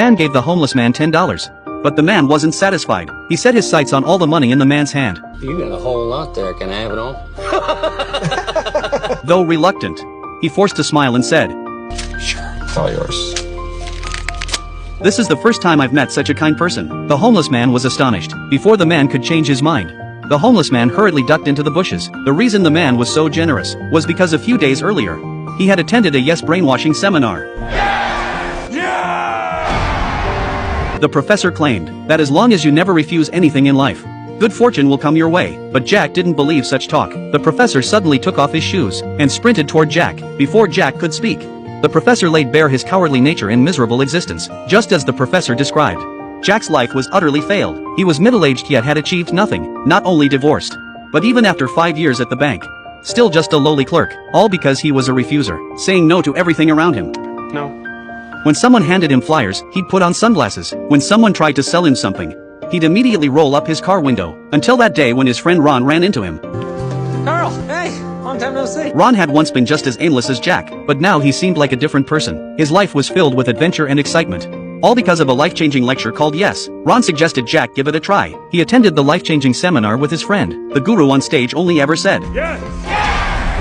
man gave the homeless man $10. But the man wasn't satisfied. He set his sights on all the money in the man's hand. You got a whole lot there, can I have it all? Though reluctant, he forced a smile and said, Sure, it's all yours. "This is the first time I've met such a kind person." The homeless man was astonished. Before the man could change his mind, the homeless man hurriedly ducked into the bushes. The reason the man was so generous was because a few days earlier, he had attended a Yes brainwashing seminar. The professor claimed that as long as you never refuse anything in life, good fortune will come your way. But Jack didn't believe such talk. The professor suddenly took off his shoes and sprinted toward Jack. Before Jack could speak, the professor laid bare his cowardly nature and miserable existence, just as the professor described. Jack's life was utterly failed. He was middle-aged yet had achieved nothing, not only divorced, but even after 5 years at the bank, still just a lowly clerk, all because he was a refuser, saying no to everything around him. No. When someone handed him flyers, he'd put on sunglasses. When someone tried to sell him something, he'd immediately roll up his car window, until that day when his friend Ron ran into him. Carl, hey, long time no see. Ron had once been just as aimless as Jack, but now he seemed like a different person. His life was filled with adventure and excitement. All because of a life-changing lecture called Yes. Ron suggested Jack give it a try. He attended the life-changing seminar with his friend. The guru on stage only ever said, "Yes!"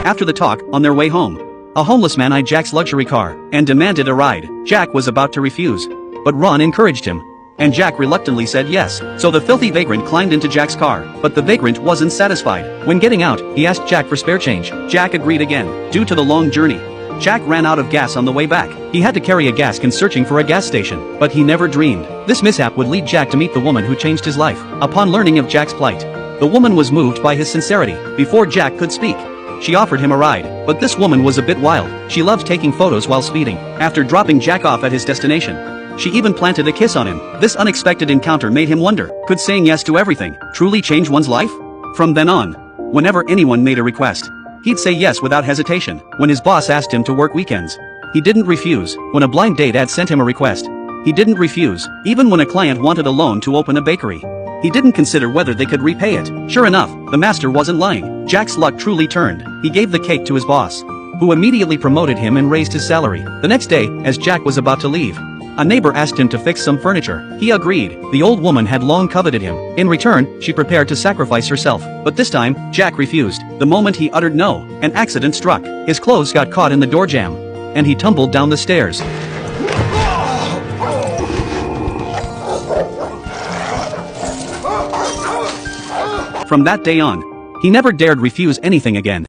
After the talk, on their way home, a homeless man eyed Jack's luxury car and demanded a ride. Jack was about to refuse, but Ron encouraged him, and Jack reluctantly said yes. So the filthy vagrant climbed into Jack's car, but the vagrant wasn't satisfied. When getting out, he asked Jack for spare change. Jack agreed again. Due to the long journey, Jack ran out of gas on the way back. He had to carry a gas can searching for a gas station, but he never dreamed this mishap would lead Jack to meet the woman who changed his life. Upon learning of Jack's plight, the woman was moved by his sincerity. Before Jack could speak, she offered him a ride, but this woman was a bit wild. She loved taking photos while speeding. After dropping Jack off at his destination, she even planted a kiss on him. This unexpected encounter made him wonder, could saying yes to everything truly change one's life? From then on, whenever anyone made a request, he'd say yes without hesitation. When his boss asked him to work weekends, he didn't refuse. When a blind date ad sent him a request, he didn't refuse. Even when a client wanted a loan to open a bakery, he didn't consider whether they could repay it. Sure enough, the master wasn't lying. Jack's luck truly turned. He gave the cake to his boss, who immediately promoted him and raised his salary. The next day, as Jack was about to leave, a neighbor asked him to fix some furniture. He agreed. The old woman had long coveted him. In return, she prepared to sacrifice herself. But this time, Jack refused. The moment he uttered no, an accident struck. His clothes got caught in the door jamb, and he tumbled down the stairs. From that day on, he never dared refuse anything again.